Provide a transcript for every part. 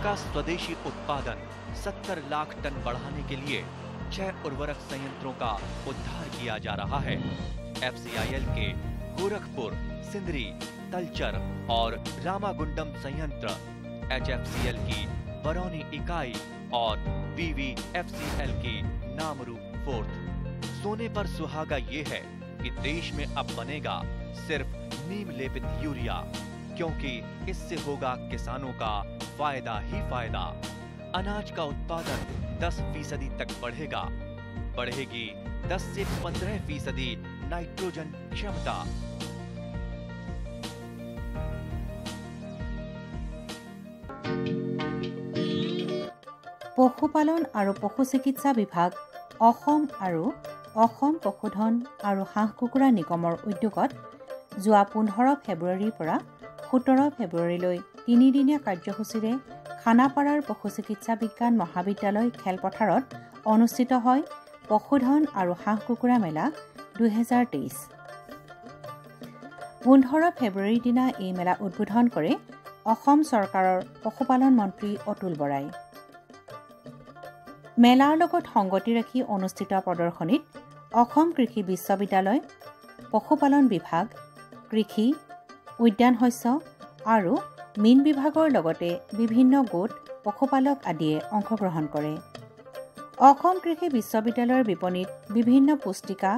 का स्वदेशी उत्पादन 70 लाख टन बढ़ाने के लिए 6 उर्वरक संयंत्रों का उद्धार किया जा रहा है। FCIL के गोरखपुर, सिंदरी, तलचर और रामागुंडम संयंत्र, HFCL की बरौनी इकाई और BVFCL की नामरू फोर्थ। सोने पर सुहागा ये है कि देश में अब बनेगा सिर्फ नीम लेपित यूरिया, क्योंकि इससे होगा किसानों का फायदा ही फायदा। अनाज का उत्पादन 10% तक बढ़ेगा। बढ़ेगी 10 से 15% नाइट्रोजन क्षमता। পশুপালন আৰু পশু চিকিৎসা বিভাগ অসম আৰু অসম পশুধন আৰু হাঁহ কুকুৰা নিগমৰ উদ্যোগত যোৱা 15 ফেব্ৰুৱাৰীৰ পৰা 17 ফেব্ৰুৱাৰীলৈ 3দিনীয়া কাৰ্যসূচীৰে খানাপাৰাৰ পশু চিকিৎসা বিজ্ঞান মহাবিদ্যালয় খেলপথাৰত অনুষ্ঠিত হয় পশুধন আৰু হাঁহ কুকুৰা মেলা 2023। 15 ফেব্ৰুৱাৰীৰ দিনা এই মেলা উদ্বোধন কৰে অসম চৰকাৰৰ পশুপালন মন্ত্ৰী অতুল বৰাই। মেলাৰ লগত সংগতি ৰাখি অনুষ্ঠিত প্ৰদৰ্শনীত অসম কৃষি বিশ্ববিদ্যালয়, পশুপালন বিভাগ, কৃষি, উদ্যান শস্য আৰু মীন বিভাগৰ লগতে বিভিন্ন গোট পশুপালক আদিয়ে অংশগ্ৰহণ কৰে। অসম কৃষি বিশ্ববিদ্যালয়ৰ বিপণীত বিভিন্ন পুস্তিকা,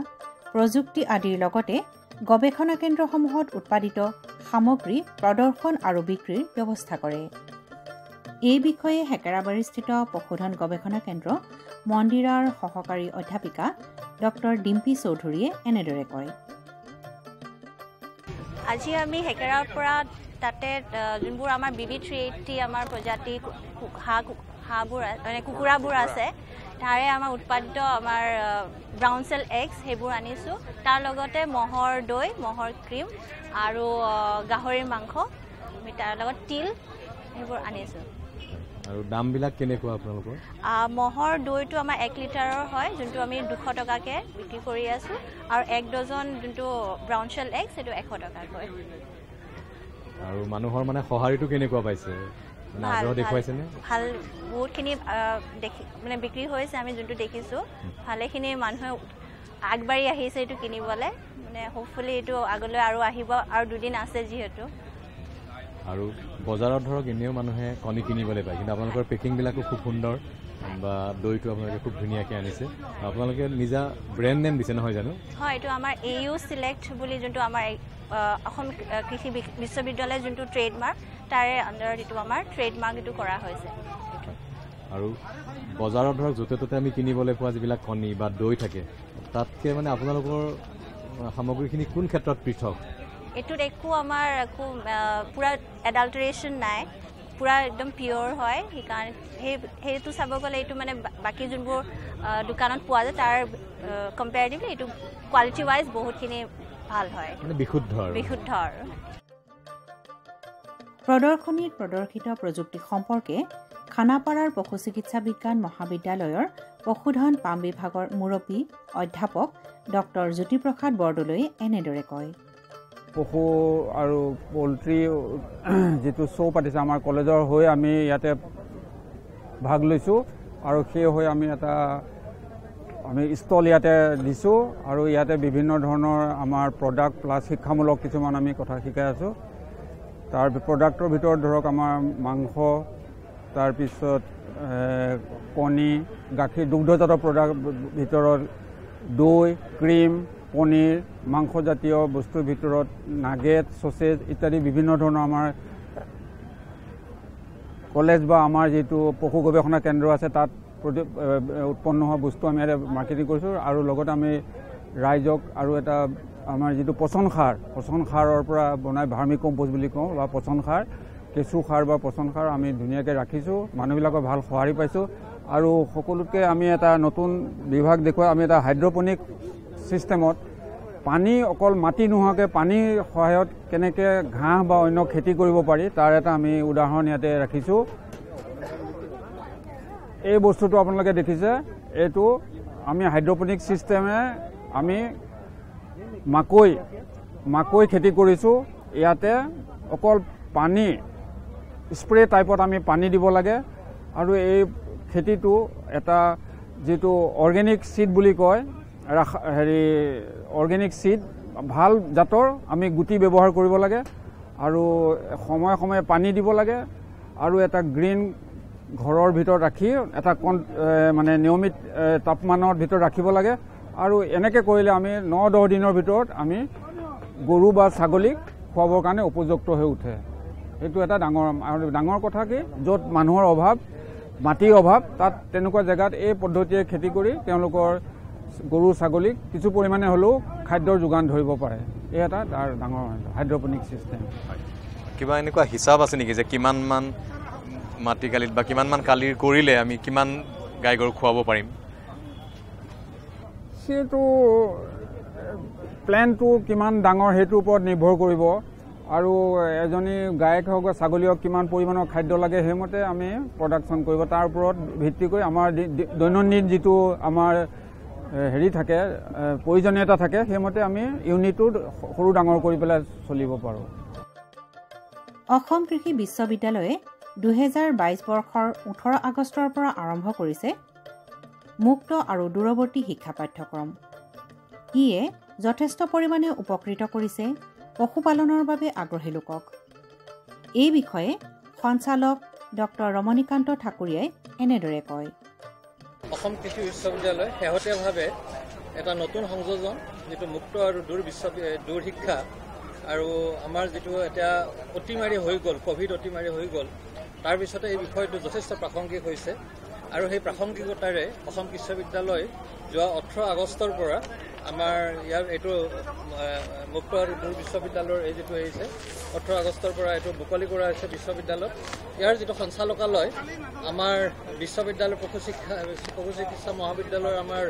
প্ৰযুক্তি আদিৰ লগতে গৱেষণা কেন্দ্ৰসমূহত উৎপাদিত সামগ্ৰী প্ৰদৰ্শন আৰু বিক্ৰীৰ ব্যৱস্থা কৰে। এই বিষয়ে হেকেৰাবাৰীস্থিত পশুধন গৱেষণা কেন্দ্ৰ মন্দিৰৰ সহকাৰী অধ্যাপিকা ডক্টৰ ডিম্পী চৌধুৰীয়ে এনেদৰে কয়। আজি আমি হেকেৰাৰ পৰা তাতে যোনবোৰ আমাৰ BB380 আমাৰ প্ৰজাতি হাঁহবোৰ মানে কুকুৰাবোৰ আছে, তাৰে আমাৰ উৎপাদিত আমাৰ ব্ৰাউন চেল এগছ সেইবোৰ আনিছোঁ। তাৰ লগতে মহৰ দৈ, মহৰ ক্ৰীম আৰু গাহৰিৰ মাংস, আমি তাৰ লগত তিল সেইবোৰ আনিছোঁ। আৰু দামবিলাক কেনেকুৱা আপোনালোকৰ? মহৰ দৈটো আমাৰ 1 লিটাৰৰ হয়, যোনটো আমি 200 টকাকৈ বিক্ৰী কৰি আছোঁ, আৰু 1 ডজন যোনটো ব্ৰাউন চেল এগছ সেইটো 100 টকাকৈ। আৰু মানুহৰ মানে সঁহাৰিটো কেনেকুৱা পাইছে? মানে আগ্ৰহ দেখুৱাইছেনে? ভাল, বহুতখিনি মানে বিক্ৰী হৈছে। আমি যোনটো দেখিছোঁ ভালেখিনি মানুহে আগবাঢ়ি আহিছে এইটো কিনিবলৈ। মানে হোপফুলি এইটো আগলৈ আৰু আহিব, আৰু 2 দিন আছে যিহেতু। আৰু বজাৰত ধৰক এনেও মানুহে কণী কিনিবলৈ পায়, কিন্তু আপোনালোকৰ পেকিংবিলাকো খুব সুন্দৰ, বা দৈটো আপোনালোকে খুব ধুনীয়াকৈ আনিছে। আপোনালোকে নিজা ব্ৰেণ্ড নেম দিছে নহয় জানো? হয়, এইটো আমাৰ AU Select বুলি যোনটো আমাৰ অসম কৃষি বিশ্ববিদ্যালয়ৰ যোনটো ট্ৰেডমাৰ্ক, তাৰে আণ্ডাৰত এইটো আমাৰ ট্ৰেডমাৰ্ক এইটো কৰা হৈছে। আৰু বজাৰত ধৰক য'তে ত'তে আমি কিনিবলৈ পোৱা যিবিলাক কণী বা দৈ থাকে, তাতকৈ মানে আপোনালোকৰ সামগ্ৰীখিনি কোন ক্ষেত্ৰত পৃথক? এইটোত একো আমাৰ একো পূৰা এডাল্টাৰেশ্যন নাই, পূৰা একদম পিয়'ৰ হয়। সেইকাৰণে সেইটো চাব গ'লে এইটো মানে বাকী যোনবোৰ দোকানত পোৱা যায় তাৰ কম্পেয়াৰিটিভলি এইটো কোৱালিটি ৱাইজ বহুতখিনি ভাল হয়, বিশুদ্ধ। প্ৰদৰ্শনীত প্ৰদৰ্শিত প্ৰযুক্তি সম্পৰ্কে খানাপাৰাৰ পশু চিকিৎসা বিজ্ঞান মহাবিদ্যালয়ৰ পশুধন পাম বিভাগৰ মুৰব্বী অধ্যাপক ডক্টৰ জ্যোতিপ্ৰসাদ বৰদলৈয়ে এনেদৰে কয়। পশু আৰু পল্ট্ৰি যিটো শ্ব' পাতিছে আমাৰ কলেজৰ হৈ আমি ইয়াতে ভাগ লৈছোঁ, আৰু সেই হৈ আমি ষ্টল ইয়াতে দিছোঁ, আৰু ইয়াতে বিভিন্ন ধৰণৰ আমাৰ প্ৰডাক্ট প্লাছ শিক্ষামূলক কিছুমান আমি কথা শিকাই আছোঁ। তাৰ প্ৰডাক্টৰ ভিতৰত ধৰক আমাৰ মাংস, তাৰপিছত কণী, গাখীৰ, দুগ্ধজাত প্ৰডাক্ট ভিতৰত দৈ, ক্ৰীম, পনীৰ, মাংসজাতীয় বস্তুৰ ভিতৰত নাগেট, চচেজ ইত্যাদি বিভিন্ন ধৰণৰ আমাৰ কলেজ বা আমাৰ যিটো পশু গৱেষণা কেন্দ্ৰ আছে তাত উৎপন্ন হোৱা বস্তু আমি ইয়াতে মাৰ্কেটিং কৰিছোঁ। আৰু লগতে আমি ৰাইজক আৰু এটা আমাৰ যিটো পচন সাৰৰ পৰা বনাই ভাৰ্মি কম্পোষ্ট বুলি কওঁ, বা পচন সাৰ, কেঁচু সাৰ বা পচন সাৰ আমি ধুনীয়াকৈ ৰাখিছোঁ। মানুহবিলাকৰ ভাল সঁহাৰি পাইছোঁ। আৰু সকলোতকৈ আমি এটা নতুন বিভাগ দেখুৱাই আমি এটা হাইড্ৰপনিক ছিষ্টেমত পানী, অকল মাটি নোহোৱাকৈ পানীৰ সহায়ত কেনেকৈ ঘাঁহ বা অন্য খেতি কৰিব পাৰি তাৰ এটা আমি উদাহৰণ ইয়াতে ৰাখিছোঁ। এই বস্তুটো আপোনালোকে দেখিছে, এইটো আমি হাইড্ৰপনিক ছিষ্টেমে আমি মাকৈ খেতি কৰিছোঁ। ইয়াতে অকল পানী স্প্ৰে টাইপত আমি পানী দিব লাগে আৰু এই খেতিটো এটা যেটো অৰ্গেনিক সিড বুলি কয় হেৰি অৰ্গেনিক সিড ভাল জাতৰ আমি গুটি ব্যৱহাৰ কৰিব লাগে আৰু সময় সময়ে পানী দিব লাগে আৰু এটা গ্ৰীণ ঘৰৰ ভিতৰত ৰাখি এটা মানে নিয়মিত তাপমানৰ ভিতৰত ৰাখিব লাগে আৰু এনেকে কৰিলে আমি 9-10 দিনৰ ভিতৰত আমি গৰু বা ছাগলীক খোৱাবৰ কাৰণে উপযুক্ত হৈ উঠে এইটো এটা ডাঙৰ কথা কি য'ত মানুহৰ অভাৱ মাটিৰ অভাৱ তাত তেনেকুৱা জেগাত এই পদ্ধতিৰে খেতি কৰি তেওঁলোকৰ গৰু ছাগলীক কিছু পৰিমাণে হ'লেও খাদ্যৰ যোগান ধৰিব পাৰে এই এটা ডাঙৰ হাইড্ৰপনিক সিস্টেম কিবা এনেকুৱা হিচাপ আছে নেকি যে কিমান মান মাটি কালিত বা কিমান মান কালিৰ কৰিলে আমি কিমান গাই গৰু খুৱাব পাৰিম সেইটো প্লেনটো কিমান ডাঙৰ হেতুৰ ওপৰত নিৰ্ভৰ কৰিব আৰু এজনী গায়ক হওক বা ছাগলী হওক কিমান পৰিমাণৰ খাদ্য লাগে সেইমতে আমি প্ৰডাকশ্যন কৰিব তাৰ ওপৰত ভিত্তি কৰি আমাৰ দৈনন্দিন যিটো আমাৰ হেৰি থাকে প্ৰয়োজনীয়তা থাকে সেইমতে আমি ইউনিটটো সৰু ডাঙৰ কৰি পেলাই চলিব পাৰোঁ অসম কৃষি বিশ্ববিদ্যালয়ে 2022 বৰ্ষৰ 18 আগষ্টৰ পৰা আৰম্ভ কৰিছে মুক্ত আৰু দূৰৱৰ্তী শিক্ষা পাঠ্যক্ৰম ইয়ে যথেষ্ট পৰিমাণে উপকৃত কৰিছে পশুপালনৰ বাবে আগ্ৰহী লোকক এই বিষয়ে সঞ্চালক ডক্টৰ ৰমণীকান্ত ঠাকুৰীয়াই এনেদৰে কয় অসম কৃষি বিশ্ববিদ্যালয় শেহতীয়াভাৱে এটা নতুন সংযোজন যেটো মুক্ত আৰু দূৰ শিক্ষা আৰু আমাৰ যেটো এটা অতিমাৰী হৈ গ'ল কোভিড অতিমাৰী হৈ গ'ল তাৰ পিছতে এই বিষয়টো যথেষ্ট প্ৰাসংগিক হৈছে আৰু সেই প্ৰাসংগিকতাৰে অসম বিশ্ববিদ্যালয় যোৱা 18 আগষ্টৰ পৰা আমাৰ ইয়াৰ এইটো মুক্ত আৰু দূৰ বিশ্ববিদ্যালয়ৰ এই যেটো আহিছে 18 আগষ্টৰ পৰা এইটো মুকলি কৰা হৈছে বিশ্ববিদ্যালয়ত ইয়াৰ যেটো সঞ্চালকালয় আমাৰ বিশ্ববিদ্যালয় পশু চিকিৎসা মহাবিদ্যালয়ৰ আমাৰ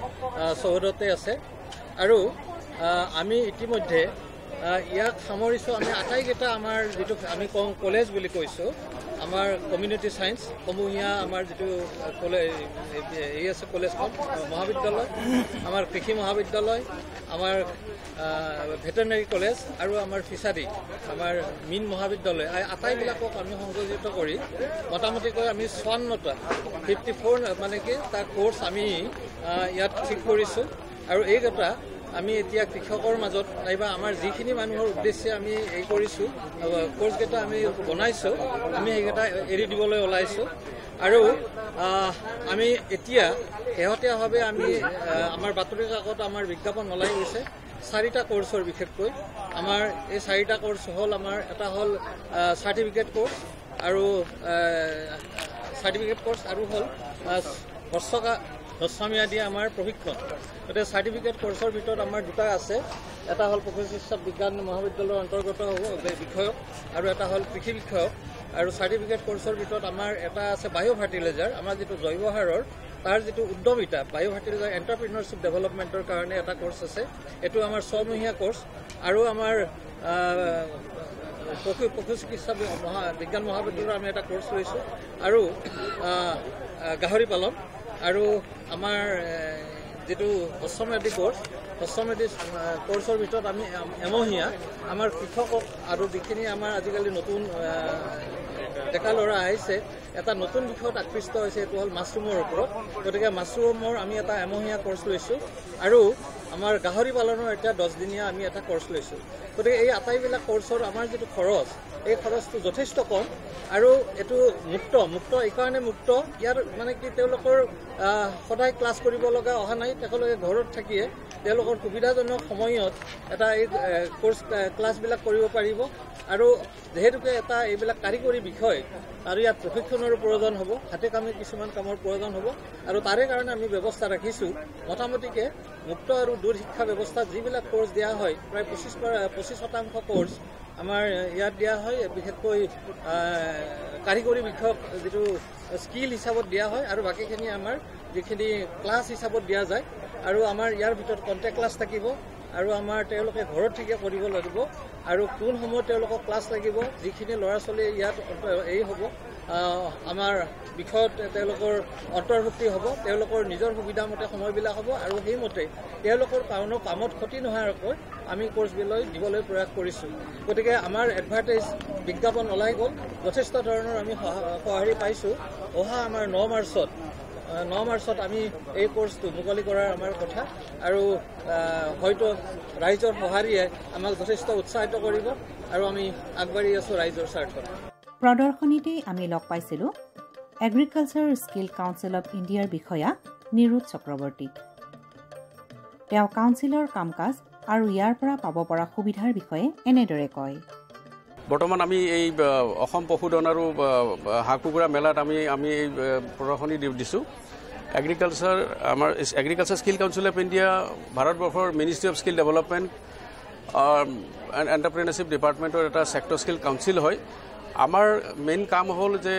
চৌহদতে আছে আৰু আমি ইতিমধ্যে ইয়াক সামৰিছোঁ আমি আটাইকেইটা আমাৰ যেটো আমি কওঁ কলেজ বুলি কৈছোঁ আমাৰ কমিউনিটি সায়েন্স সমূহীয়া আমাৰ যেটো এই আছে কলেজখন মহাবিদ্যালয় আমাৰ কৃষি মহাবিদ্যালয় আমাৰ ভেটেৰিনাৰী কলেজ আৰু আমাৰ ফিচাৰী আমাৰ মীন মহাবিদ্যালয় আটাইবিলাকক আমি সংযোজিত কৰি মোটামুটিকৈ আমি 54টা 54 মানে কি তাৰ কোৰ্চ আমি ইয়াত ঠিক কৰিছোঁ আৰু এই কথা আমি এতিয়া কৃষকৰ মাজত নাইবা আমাৰ যিখিনি মানুহৰ উদ্দেশ্যে আমি এই কৰিছোঁ কোৰ্চকেইটা আমি বনাইছোঁ আমি সেইকেইটা এৰি দিবলৈ ওলাইছোঁ আৰু আমি এতিয়া শেহতীয়াভাৱে আমি আমাৰ বাতৰি কাকত আমাৰ বিজ্ঞাপন ওলাই গৈছে 4টা কোৰ্চৰ বিশেষকৈ আমাৰ এই 4টা কোৰ্চ হ'ল আমাৰ এটা হ'ল চাৰ্টিফিকেট কোৰ্চ আৰু হ'ল দশমীয়া আমাৰ প্ৰশিক্ষণ গতিকে চাৰ্টিফিকেট কোৰ্চৰ ভিতৰত আমাৰ দুটা আছে এটা হ'ল পশু চিকিৎসা বিজ্ঞান মহাবিদ্যালয়ৰ অন্তৰ্গত হ'ব বিষয়ক আৰু এটা হ'ল কৃষি বিষয়ক আৰু চাৰ্টিফিকেট কোৰ্চৰ ভিতৰত আমাৰ এটা আছে বায়ো ফাৰ্টিলাইজাৰ আমাৰ যেটো জৈৱ সাৰৰ তাৰ যেটো উদ্যমিতা বায়ো ফাৰ্টিলাইজাৰ এণ্টাৰপ্ৰিনাৰশ্বিপ ডেভেলপমেণ্টৰ কাৰণে এটা কোৰ্চ আছে এইটো আমাৰ 6মহীয়া কোৰ্চ আৰু আমাৰ পশু চিকিৎসা বিজ্ঞান মহাবিদ্যালয়ৰ আমি এটা কোৰ্চ লৈছোঁ আৰু গাহৰি পালন আৰু আমাৰ যেটো অশ্বমেধি কোৰ্চৰ ভিতৰত আমি এমহীয়া আমাৰ কৃষকক আৰু যিখিনি আমাৰ আজিকালি নতুন ডেকা ল'ৰা আহিছে এটা নতুন বিষয়ত আকৃষ্ট হৈছে এইটো হ'ল মাছৰুমৰ ওপৰত গতিকে মাছৰুমৰ আমি এটা এমহীয়া কোৰ্চ লৈছোঁ আৰু আমাৰ গাহৰি পালনৰ এতিয়া 10 দিনীয়া আমি এটা কোৰ্চ লৈছোঁ গতিকে এই আটাইবিলাক কোৰ্চৰ আমাৰ যেটো খৰচ এই খৰচটো যথেষ্ট কম আৰু এটো মুক্ত এইকাৰণে মুক্ত ইয়াৰ মানে কি তেওঁলোকৰ সদায় ক্লাছ কৰিব লগা অহা নাই তেওঁলোকে ঘৰত থাকিয়ে তেওঁলোকৰ সুবিধাজনক সময়ত এটা এই কোৰ্চ ক্লাছবিলাক কৰিব পাৰিব আৰু যেহেতুকে এটা এইবিলাক কাৰিকৰী বিষয় আৰু ইয়াত প্ৰশিক্ষণৰ প্ৰয়োজন হ'ব হাতে কামে কিছুমান কামৰ প্ৰয়োজন হ'ব আৰু তাৰে কাৰণে আমি ব্যৱস্থা ৰাখিছোঁ মোটামুটিকে মুক্ত আৰু দূৰ শিক্ষা ব্যৱস্থাত যিবিলাক কোৰ্চ দিয়া হয় প্ৰায় 25% কোৰ্চ আমাৰ ইয়াত দিয়া হয় বিশেষকৈ কাৰিকৰী বিষয়ক যেটো স্কিল হিচাপত দিয়া হয় আৰু বাকিখিনি আমাৰ যিখিনি ক্লাছ হিচাপত দিয়া যায় আৰু আমাৰ ইয়াৰ ভিতৰত কণ্টেক্ট ক্লাছ থাকিব আৰু আমাৰ তেওঁলোকে ঘৰত থেকে কৰিব লাগিব আৰু কোন সময়ত তেওঁলোকক ক্লাছ লাগিব যিখিনি ল'ৰা ছোৱালী ইয়াত এই হ'ব আমাৰ বিষয়ত তেওঁলোকৰ অন্তৰ্ভুক্তি হ'ব, তেওঁলোকৰ নিজৰ সুবিধামতে সময়বিলাক হ'ব আৰু সেইমতে তেওঁলোকৰ কোনো কামত ক্ষতি নোহোৱাকৈ আমি কোৰ্চবিলাক দিবলৈ প্ৰয়াস কৰিছোঁ। গতিকে আমাৰ এডভাৰটাইজ বিজ্ঞাপন ওলাই গ'ল, যথেষ্ট ধৰণৰ আমি সঁহাৰি পাইছোঁ। অহা আমাৰ 9 মাৰ্চত আমি এই কোৰ্চটো মুকলি কৰাৰ আমাৰ কথা আৰু হয়তো ৰাইজৰ সঁহাৰিয়ে আমাক যথেষ্ট উৎসাহিত কৰিব আৰু আমি আগবাঢ়ি আছোঁ ৰাইজৰ স্বাৰ্থত। প্ৰদৰ্শনীতেই আমি লগ পাইছিলোঁ এগ্ৰিকালচাৰ স্কিল কাউন্সিল অৱ ইণ্ডিয়াৰ বিষয়া নিৰুদ চক্ৰৱৰ্তীক। তেওঁ কাউন্সিলৰ কাম কাজ আৰু ইয়াৰ পৰা পাব পৰা সুবিধাৰ বিষয়ে এনেদৰে কয়। বৰ্তমান আমি এই অসম পশুধন আৰু হাঁহ কুকুৰা মেলাত আমি এই প্ৰদৰ্শনী দিছোঁ। Agriculture skill council of India ভাৰতবৰ্ষৰ ministry of skill development and entrepreneurship ডিপাৰ্টমেণ্টৰ এটা ছেক্টৰ স্কিল কাউন্সিল হয়। আমাৰ মেইন কাম হ'ল যে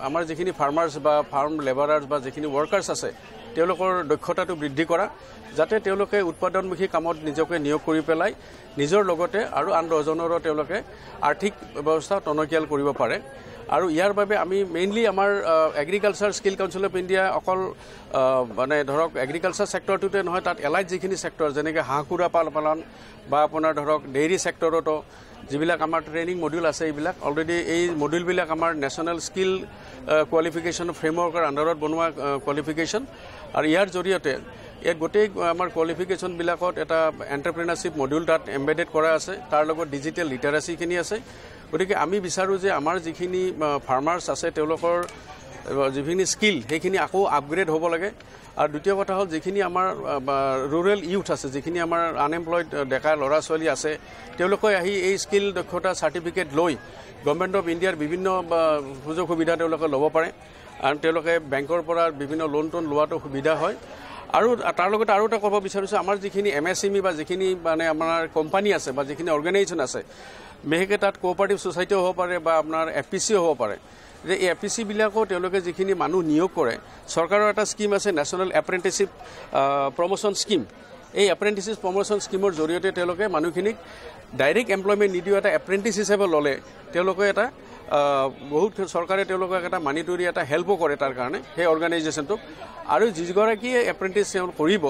আমাৰ যিখিনি ফাৰ্মাৰ্ছ বা ফাৰ্ম লেবাৰাৰ্ছ বা যিখিনি ৱৰ্কাৰ্ছ আছে তেওঁলোকৰ দক্ষতাটো বৃদ্ধি কৰা, যাতে তেওঁলোকে উৎপাদনমুখী কামত নিজকে নিয়োগ কৰি পেলাই নিজৰ লগতে আৰু আন 10জনৰো তেওঁলোকে আৰ্থিক ব্যৱস্থা টনকিয়াল কৰিব পাৰে। আৰু ইয়াৰ বাবে আমি মেইনলি আমাৰ agriculture skill council of India অকল মানে ধৰক এগ্ৰিকালচাৰ ছেক্টৰটোতে নহয়, তাত এলাইড যিখিনি ছেক্টৰ যেনেকৈ হাঁহ কুকুৰা পালন বা আপোনাৰ ধৰক ডেইৰী ছেক্টৰতো যিবিলাক আমাৰ ট্ৰেইনিং মডিউল আছে, এইবিলাক অলৰেডি এই মডিউলবিলাক আমাৰ নেশ্যনেল স্কিল কোৱালিফিকেশ্যন ফ্ৰেমৱৰ্কৰ আণ্ডাৰত বনোৱা কোৱালিফিকেশ্যন। আৰু ইয়াৰ জৰিয়তে এই গোটেই আমাৰ কোৱালিফিকেশ্যনবিলাকত এটা এণ্টাৰপ্ৰেনাৰশ্বিপ মডিউল তাত এম্বেডেড কৰা আছে, তাৰ লগত ডিজিটেল লিটাৰেচিখিনি আছে। গতিকে আমি বিচাৰোঁ যে আমাৰ যিখিনি ফাৰ্মাৰ্ছ আছে তেওঁলোকৰ যিখিনি স্কিল সেইখিনি আকৌ আপগ্ৰেড হ'ব লাগে। আৰু দ্বিতীয় কথা হ'ল যিখিনি আমাৰ ৰুৰেল ইউথ আছে, যিখিনি আমাৰ আনএমপ্লয়ড ডেকা ল'ৰা ছোৱালী আছে, তেওঁলোকে আহি এই স্কিল দক্ষতা চাৰ্টিফিকেট লৈ গভৰ্ণমেণ্ট অফ ইণ্ডিয়াৰ বিভিন্ন সুযোগ সুবিধা তেওঁলোকে ল'ব পাৰে আৰু তেওঁলোকে বেংকৰ পৰা বিভিন্ন লোন লোৱাটো সুবিধা হয়। আৰু তাৰ লগতে আৰু এটা ক'ব বিচাৰিছোঁ, আমাৰ যিখিনি MSME বা যিখিনি মানে আমাৰ কোম্পানী আছে বা যিখিনি অৰ্গেনাইজেশ্যন আছে, বিশেষকৈ তাত কোঅপাৰেটিভ ছ'চাইটিও হ'ব পাৰে বা আপোনাৰ FPCও হ'ব পাৰে। যে এই FPCবিলাকো তেওঁলোকে যিখিনি মানুহ নিয়োগ কৰে, চৰকাৰৰ এটা স্কীম আছে নেশ্যনেল এপ্ৰেণ্টিছশ্বিপ প্ৰমোশ্যন স্কীম। এই এপ্ৰেণ্টিছশ্বিপ প্ৰমোশ্যন স্কীমৰ জৰিয়তে তেওঁলোকে মানুহখিনিক ডাইৰেক্ট এমপ্লয়মেণ্ট নিদিও এটা এপ্ৰেণ্টিছ হিচাপে ল'লে তেওঁলোকে এটা বহুত চৰকাৰে তেওঁলোকক এটা মানিটৰী এটা হেল্পো কৰে তাৰ কাৰণে সেই অৰ্গেনাইজেশ্যনটোক। আৰু যিগৰাকীয়ে এপ্ৰেণ্টিছ তেওঁ কৰিব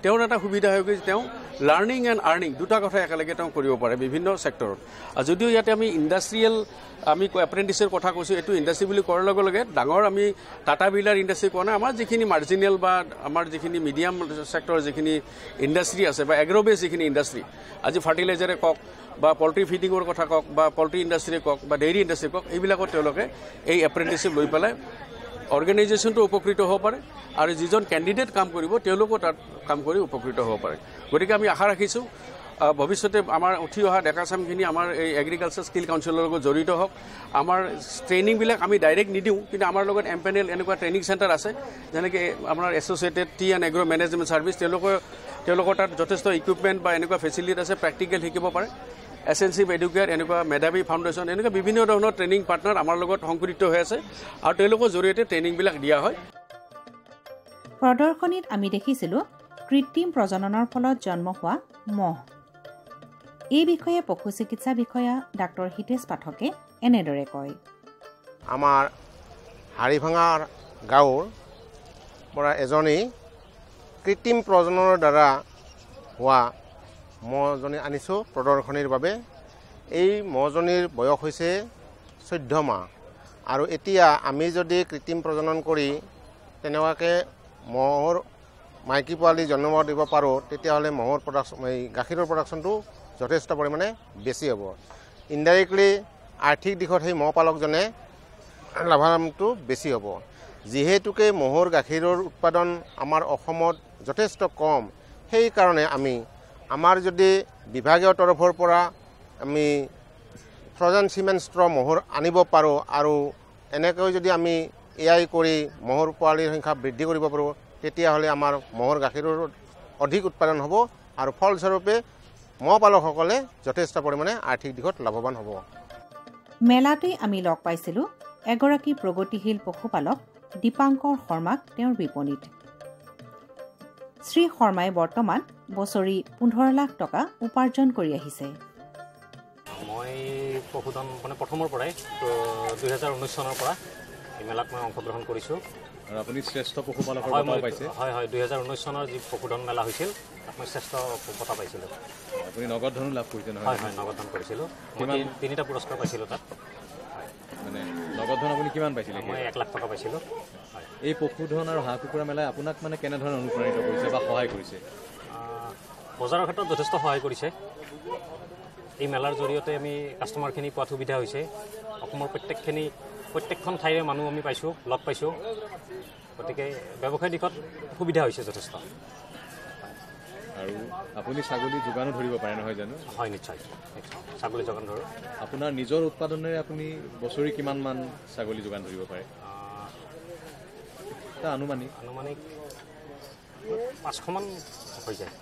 তেওঁৰ এটা সুবিধা হৈ গৈছে, তেওঁ লাৰ্ণিং এণ্ড আৰ্নিং দুটা কথা একেলগে তেওঁ কৰিব পাৰে বিভিন্ন ছেক্টৰত। আৰু যদিও ইয়াতে আমি ইণ্ডাষ্ট্ৰিয়েল আমি এপ্ৰেণ্টিছৰ কথা কৈছোঁ, এইটো ইণ্ডাষ্ট্ৰি বুলি কোৱাৰ লগে লগে ডাঙৰ আমি টাটা বিৰলাৰ ইণ্ডাষ্ট্ৰি কোৱা নাই, আমাৰ যিখিনি মাৰ্জিনেল বা আমাৰ যিখিনি মিডিয়াম ছেক্টৰ যিখিনি ইণ্ডাষ্ট্ৰি আছে বা এগ্ৰ'বেছ যিখিনি ইণ্ডাষ্ট্ৰি, আজি ফাৰ্টিলাইজাৰে কওক বা পল্ট্ৰি ফিডিঙৰ কথা কওক বা পল্ট্ৰি ইণ্ডাষ্ট্ৰীয়ে কওক বা ডেইৰী ইণ্ডাষ্ট্ৰী কওক, এইবিলাকত তেওঁলোকে এই এপ্ৰেণ্টিছশ্বিপ লৈ পেলাই অৰ্গেনাইজেশ্যনটো উপকৃত হ'ব পাৰে আৰু যিজন কেণ্ডিডেট কাম কৰিব তেওঁলোকো তাত কাম কৰি উপকৃত হ'ব পাৰে। গতিকে আমি আশা ৰাখিছোঁ ভৱিষ্যতে আমাৰ উঠি অহা ডেকা চামখিনি আমাৰ এই এগ্ৰিকালচাৰ স্কিল কাউন্সিলৰ লগত জড়িত হওক। আমাৰ ট্ৰেইনিংবিলাক আমি ডাইৰেক্ট নিদিওঁ, কিন্তু আমাৰ লগত এমপেনেল এনেকুৱা ট্ৰেইনিং চেণ্টাৰ আছে, যেনেকৈ আমাৰ associated T and agro' management service, তেওঁলোকৰ তাত যথেষ্ট ইকুইপমেণ্ট বা এনেকুৱা ফেচিলিটি আছে, প্ৰেক্টিকেল শিকিব পাৰে। এছএনচিভ এডুকেট, এনেকুৱা মেধাৱী ফাউণ্ডেশ্যন, এনেকুৱা বিভিন্ন ধৰণৰ ট্ৰেইনিং পাৰ্টনাৰ আমাৰ লগত সংগঠিত হৈ আছে আৰু তেওঁলোকৰ জৰিয়তে ট্ৰেইনিংবিলাক দিয়া হয়। প্ৰদৰ্শনীত আমি দেখিছিলোঁ কৃত্ৰিম প্ৰজননৰ ফলত জন্ম হোৱা মহ। এই বিষয়ে পশু চিকিৎসা বিষয়া ডাক্তৰ হিতেশ পাঠকে এনেদৰে কয়। আমাৰ হাৰিভাঙাৰ গাঁৱৰ পৰা এজনী কৃত্ৰিম প্ৰজননৰ দ্বাৰা হোৱা মহজনী আনিছোঁ প্ৰদৰ্শনীৰ বাবে। এই মহজনীৰ বয়স হৈছে 14 মাহ আৰু এতিয়া আমি যদি কৃত্ৰিম প্ৰজনন কৰি তেনেকুৱাকৈ মহৰ মাইকী পোৱালি জন্ম দিব পাৰোঁ, তেতিয়াহ'লে মহৰ গাখীৰৰ প্ৰডাকশ্যনটো যথেষ্ট পৰিমাণে বেছি হ'ব। ইনডাইৰেক্টলি আৰ্থিক দিশত সেই মহ পালকজনে লাভালাভটো বেছি হ'ব। যিহেতুকে মহৰ গাখীৰৰ উৎপাদন আমাৰ অসমত যথেষ্ট কম, সেইকাৰণে আমাৰ যদি বিভাগীয় তৰফৰ পৰা আমি ফ্ৰজেন চিমেণ্ট ষ্ট্ৰ মহৰ আনিব পাৰোঁ আৰু এনেকৈ যদি আমি এয়াই কৰি মহৰ পোৱালিৰ সংখ্যা বৃদ্ধি কৰিব পাৰোঁ, তেতিয়াহ'লে আমাৰ মহৰ গাখীৰৰ অধিক উৎপাদন হ'ব আৰু ফলস্বৰূপে মহ পালকসকলে যথেষ্ট পৰিমাণে আৰ্থিক দিশত লাভৱান হ'ব। মেলাতেই আমি লগ পাইছিলোঁ এগৰাকী প্ৰগতিশীল পশুপালক দীপাংকৰ শৰ্মাক তেওঁৰ বিপণীত। শ্ৰী শৰ্মাই বৰ্তমান বছৰি 15 লাখ টকা উপাৰ্জন কৰি আহিছে। মই পশুধন মানে প্ৰথমৰ পৰাই 2019 চনৰ পৰা এই মেলাত মই অংশগ্ৰহণ কৰিছোঁ। আৰু আপুনি শ্ৰেষ্ঠ পশুপালকৰ বঁটাও পাইছে? হয় হয়, 2019 চনৰ যি পশুধন মেলা হৈছিল তাত মই শ্ৰেষ্ঠ বঁটা পাইছিলোঁ। আপুনি নগদ ধনো লাভ কৰিছে নহয়? হয় হয়, নগদ ধন কৰিছিলোঁ। মই 3টা পুৰস্কাৰ পাইছিলোঁ তাত। মানে নগদ ধন আপুনি কিমান পাইছিলে? মই 1 লাখ টকা পাইছিলোঁ। হয়। এই পশুধন আৰু হাঁহ কুকুৰা মেলাই আপোনাক মানে কেনেধৰণে অনুপ্ৰাণিত কৰিছে বা সহায় কৰিছে? বজাৰৰ ক্ষেত্ৰত যথেষ্ট সহায় কৰিছে। এই মেলাৰ জৰিয়তে আমি কাষ্টমাৰখিনি পোৱাত সুবিধা হৈছে। অসমৰ প্ৰত্যেকখন ঠাইৰে মানুহ আমি পাইছোঁ, লগ পাইছোঁ। গতিকে ব্যৱসায় দিশত সুবিধা হৈছে যথেষ্ট। আৰু আপুনি ছাগলী যোগানো ধৰিব পাৰে নহয় জানো? হয়, নিশ্চয় ছাগলী যোগান ধৰোঁ। আপোনাৰ নিজৰ উৎপাদনেৰে আপুনি বছৰি কিমানমান ছাগলী যোগান ধৰিব পাৰে? আনুমানিক 500মান হৈ যায়।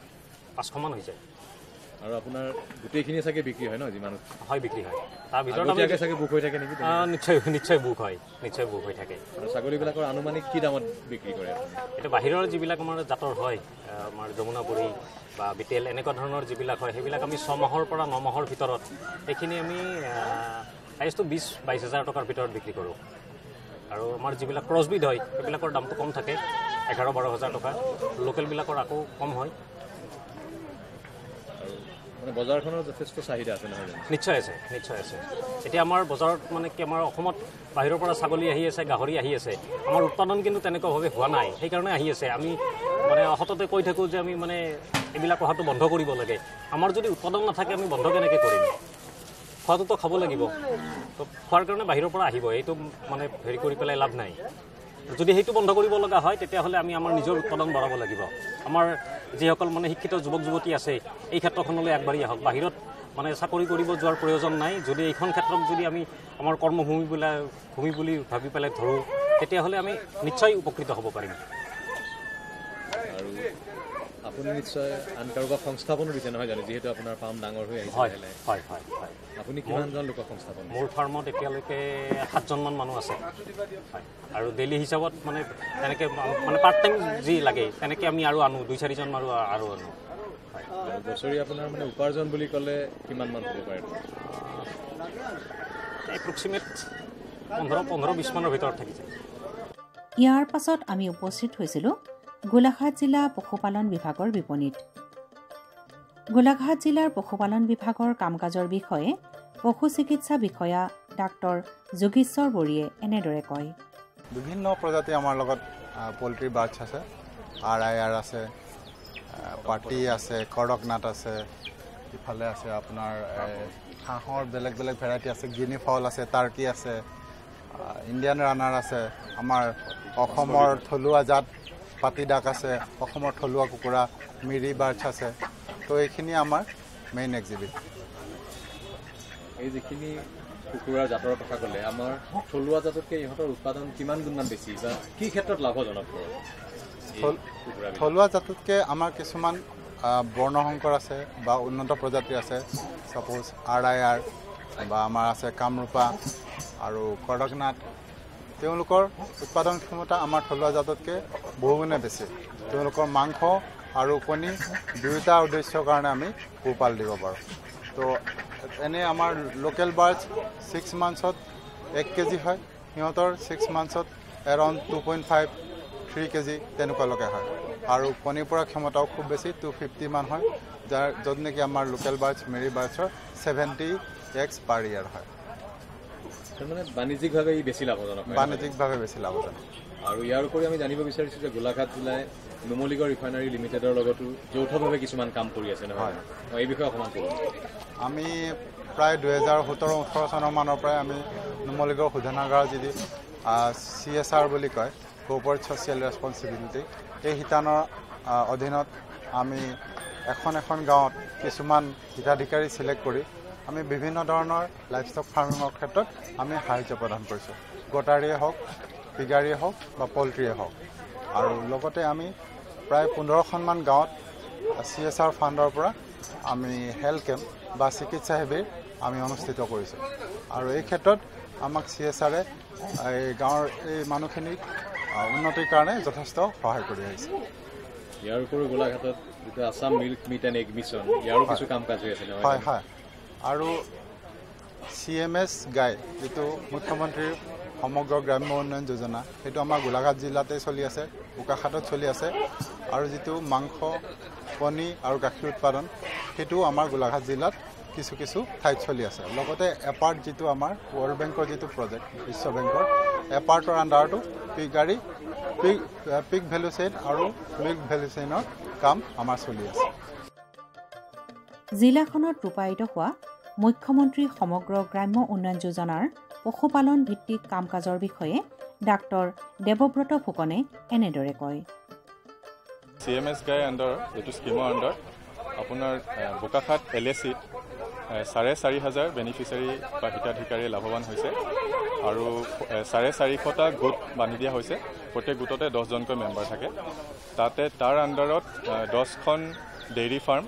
500মান হৈ যায়। আৰু আপোনাৰ গোটেইখিনি চাগে বিক্ৰী হয় ন? যিমান হয়, বিক্ৰী হয়। তাৰ ভিতৰত চাগে বুক হৈ থাকে নেকি? নিশ্চয় বুক হয়, নিশ্চয় বুক হৈ থাকে। আৰু ছাগলীবিলাকৰ আনুমানিক কি দামত বিক্ৰী কৰে? এতিয়া বাহিৰৰ যিবিলাক আমাৰ জাতৰ হয়, আমাৰ যমুনাপুৰী বা বিটেল এনেকুৱা ধৰণৰ যিবিলাক হয়, সেইবিলাক আমি 6 মাহৰ পৰা 9 মাহৰ ভিতৰত সেইখিনি আমি হাইয়েষ্টটো 20-22 হাজাৰ টকাৰ ভিতৰত বিক্ৰী কৰোঁ। আৰু আমাৰ যিবিলাক ক্ৰছবিড হয় সেইবিলাকৰ দামটো কম থাকে, 11-12 হাজাৰ টকা। লোকেলবিলাকৰ আকৌ কম হয়। মানে বজাৰখনৰ যথেষ্ট চাহিদা আছে নহয় জানো? নিশ্চয় আছে, নিশ্চয় আছে। এতিয়া আমাৰ বজাৰত মানে কি আমাৰ অসমত বাহিৰৰ পৰা ছাগলী আহি আছে, গাহৰি আহি আছে। আমাৰ উৎপাদন কিন্তু তেনেকুৱাভাৱে হোৱা নাই, সেইকাৰণে আহি আছে। আমি মানে সততে কৈ থাকোঁ যে আমি মানে এইবিলাক অহাটো বন্ধ কৰিব লাগে। আমাৰ যদি উৎপাদন নাথাকে আমি বন্ধ কেনেকৈ কৰিম? খোৱাটোতো খাব লাগিব। তো খোৱাৰ কাৰণে বাহিৰৰ পৰা আহিব, এইটো মানে হেৰি কৰি পেলাই লাভ নাই। যদি সেইটো বন্ধ কৰিব লগা হয় তেতিয়াহ'লে আমি আমাৰ নিজৰ উৎপাদন বঢ়াব লাগিব। আমাৰ যিসকল মানে শিক্ষিত যুৱক যুৱতী আছে এই ক্ষেত্ৰখনলৈ আগবাঢ়ি আহক। বাহিৰত মানে চাকৰি কৰিব যোৱাৰ প্ৰয়োজন নাই। যদি এইখন ক্ষেত্ৰত যদি আমি আমাৰ কৰ্মভূমি বুলি ভাবি পেলাই ধৰোঁ তেতিয়াহ'লে আমি নিশ্চয় উপকৃত হ'ব পাৰিম। আৰু আপুনি নিশ্চয় আন কাৰোবাক সংস্থাপনো দিছে নহয় জানো? যিহেতু আপোনাৰ ফাৰ্ম ডাঙৰ হৈ আহিছে। হয় হয় হয়। আপুনি কিমানজন লোকক সংস্থাপন? মোৰ ফাৰ্মত এতিয়ালৈকে 7জনমান মানুহ আছে। হয়। আৰু ডেইলি হিচাপত মানে তেনেকৈ মানে পাৰ্ট টাইম যি লাগে তেনেকৈ আমি আৰু আনো, 2-4জন আৰু আনো। হয়। বছৰি আপোনাৰ মানে উপাৰ্জন বুলি ক'লে কিমানমান হ'ব পাৰে? এপ্ৰক্সিমেট 15-20 মানৰ ভিতৰত থাকি যায়। ইয়াৰ পাছত আমি উপস্থিত হৈছিলোঁ গোলাঘাট জিলা পশুপালন বিভাগৰ বিপণীত। গোলাঘাট জিলাৰ পশুপালন বিভাগৰ কাম কাজৰ বিষয়ে পশু চিকিৎসা বিষয়া ডাক্তৰ যোগেশ্বৰ বড়িয়ে এনেদৰে কয়। বিভিন্ন প্ৰজাতি আমাৰ লগত পল্ট্ৰি বাৰ্ডছ আছে, RIR আছে, পাৰ্টি আছে, কড়কনাথ আছে, ইফালে আছে আপোনাৰ হাঁহৰ বেলেগ বেলেগ ভেৰাইটি আছে, গিনি ফাউল আছে, টাৰ্কি আছে, ইণ্ডিয়ান ৰানাৰ আছে, আমাৰ অসমৰ থলুৱা জাত পাতিদাক আছে, অসমৰ থলুৱা কুকুৰা মিৰি বাৰ্ডছ আছে। তো এইখিনি আমাৰ মেইন এক্সিবিট। এই যিখিনি কুকুৰাৰ জাতৰ কথা ক'লে, আমাৰ থলুৱা জাততকৈ ইহঁতৰ উৎপাদন কিমান গুণমান বেছি বা কি ক্ষেত্ৰত লাভজনক? থলুৱা জাততকৈ আমাৰ কিছুমান বৰ্ণসংকৰ আছে বা উন্নত প্ৰজাতিৰ আছে। ছাপ'জ RIR বা আমাৰ আছে কামৰূপা আৰু কড়কনাথ। তেওঁলোকৰ উৎপাদন ক্ষমতা আমাৰ থলুৱা জাততকৈ বহুগুণে বেছি। তেওঁলোকৰ মাংস আৰু কণী দুয়োটা উদ্দেশ্যৰ কাৰণে আমি পোহপাল দিব পাৰোঁ। তো এনে আমাৰ লোকেল বাৰ্ডছ 6 মান্থছত 1 কেজি হয়, সিহঁতৰ 6 মান্থছত এৰাউণ্ড 2.5-3 কেজি তেনেকুৱালৈকে হয়। আৰু কণী পৰা ক্ষমতাও খুব বেছি 250 মান হয়, য'ত নেকি আমাৰ লোকেল বাৰ্ডছ মেৰি বাৰ্ডছৰ 70 eggs per year হয়। মানে বাণিজ্যিকভাৱে বেছি লাভজনক? বাণিজ্যিকভাৱে বেছি লাভজনক। আৰু ইয়াৰ উপৰি আমি জানিব বিচাৰিছোঁ যে গোলাঘাট জিলাই নুমলীগড় ৰিফাইনাৰী লিমিটেডৰ লগতো যৌথভাৱে কিছুমান কাম কৰি আছে নহয়? এই বিষয়ে অকণমান ক'ব। আমি প্ৰায় 2017-18 চনৰ মানৰ পৰাই আমি নুমলীগড় শোধনাগাৰ যিটো CSR বুলি কয়, কৰ্পৰেট ছ'চিয়েল ৰেছপনচিবিলিটি, এই শিতানৰ অধীনত আমি এখন গাঁৱত কিছুমান হিতাধিকাৰী চিলেক্ট কৰি আমি বিভিন্ন ধৰণৰ লাইভষ্টক ফাৰ্মিঙৰ ক্ষেত্ৰত আমি সাহায্য প্ৰদান কৰিছোঁ। গটাৰীয়ে হওক, পিগাৰীয়ে হওক বা পল্ট্ৰিয়ে হওক। আৰু লগতে আমি প্ৰায় 15খনমান গাঁৱত CSR ফাণ্ডৰ পৰা আমি হেল্থ কেম্প বা চিকিৎসা শিবিৰ আমি অনুষ্ঠিত কৰিছোঁ। আৰু এই ক্ষেত্ৰত আমাক CSRে এই গাঁৱৰ এই মানুহখিনিক উন্নতিৰ কাৰণে যথেষ্ট সহায় কৰি আহিছে। ইয়াৰ উপৰিও গোলাঘাটত যিটো Assam milk meat and egg mission, ইয়াৰো কিছু কাম কাজ হৈ আছে নহয়? হয়। আৰু CMS গাই যিটো মুখ্যমন্ত্ৰীৰ সমগ্ৰ গ্ৰাম্য উন্নয়ন যোজনা সেইটো আমাৰ গোলাঘাট জিলাতে চলি আছে, বোকাখাটত চলি আছে। আৰু যিটো মাংস, কণী আৰু গাখীৰ উৎপাদন সেইটোও আমাৰ গোলাঘাট জিলাত কিছু কিছু ঠাইত চলি আছে। লগতে এপাৰ্ট যিটো আমাৰ ৱৰ্ল্ড বেংকৰ যিটো প্ৰজেক্ট, বিশ্ব বেংকৰ এপাৰ্টৰ আণ্ডাৰটো পিক ভেলু চেইন আৰু মিল্ক ভেলু চেইনৰ কাম আমাৰ চলি আছে। জিলাখনত ৰূপায়িত হোৱা মুখ্যমন্ত্ৰী সমগ্ৰ গ্ৰাম্য উন্নয়ন যোজনাৰ পশুপালন ভিত্তিক কাম কাজৰ বিষয়ে ডাক্তৰ দেৱব্ৰত ফুকনে এনেদৰে কয়। CMS গাই আণ্ডাৰ যিটো স্কিমৰ আণ্ডাৰ আপোনাৰ বোকাখাট LACত 4,500 বেনিফিচিয়াৰী বা হিতাধিকাৰী লাভৱান হৈছে আৰু 450টা গোট বান্ধি দিয়া হৈছে। প্ৰত্যেক গোটতে 10জনকৈ মেম্বাৰ থাকে। তাতে তাৰ আণ্ডাৰত 10খন ডেইৰী ফাৰ্ম,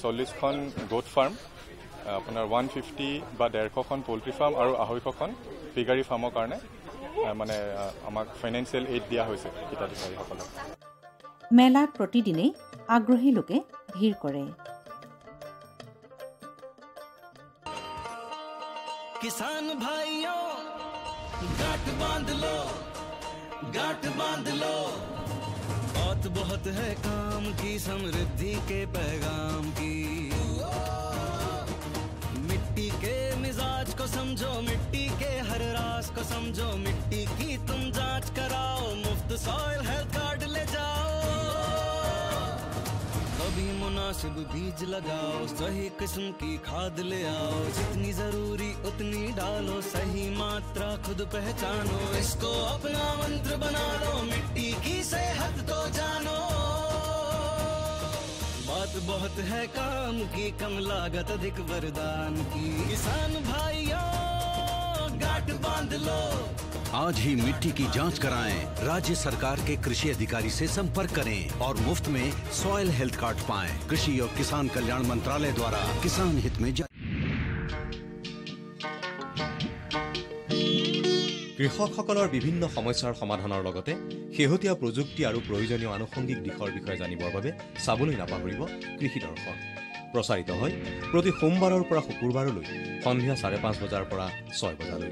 40খন গোট ফাৰ্ম, আপোনাৰ 150 বা 150খন পল্ট্ৰি ফাৰ্ম আৰু 250খন পিগাৰী ফাৰ্মৰ কাৰণে মানে আমাক ফাইনেন্সিয়েল এইড দিয়া হৈছে হিতাধিকাৰীসকলক। মেলাত প্ৰতিদিনেই আগ্ৰহী লোকে ভিৰ কৰে। किसान भाइयों गांठ बांध लो, गांठ बांध लो, बहुत है काम की समृद्धि के पैगाम की। मिट्टी के मिजाज को समझो, मिट्टी के हर राज को समझो, मिट्टी की तुम जांच कराओ, मुफ्त सॉइल हेल्थ कार्ड ले जाओ। कभी मुनासिब बीज लगाओ, सही किस्म की खाद ले आओ, जितनी जरूरी उतनी डालो, सही मात्रा खुद पहचानो, इसको अपना मंत्र बना लो, मिट्टी की सेहत तो जानो। बात बहुत है काम की, कम लागत अधिक वरदान की। किसान भाइयों गांठ बांध लो, आज ही मिट्टी की जांच कराएं, राज्य सरकार के कृषि अधिकारी से संपर्क करें और मुफ्त में सॉइल हेल्थ कार्ड पाएं। कृषि और किसान कल्याण मंत्रालय द्वारा किसान हित में কৃষকসকলৰ বিভিন্ন সমস্যাৰ সমাধানৰ লগতে শেহতীয়া প্ৰযুক্তি আৰু প্ৰয়োজনীয় আনুষংগিক দিশৰ বিষয়ে জানিবৰ বাবে চাবলৈ নাপাহৰিব কৃষি দৰ্শন। প্ৰচাৰিত হয় প্ৰতি সোমবাৰৰ পৰা শুকুৰবাৰলৈ সন্ধিয়া 5:30 বজাৰ পৰা 6 বজালৈ।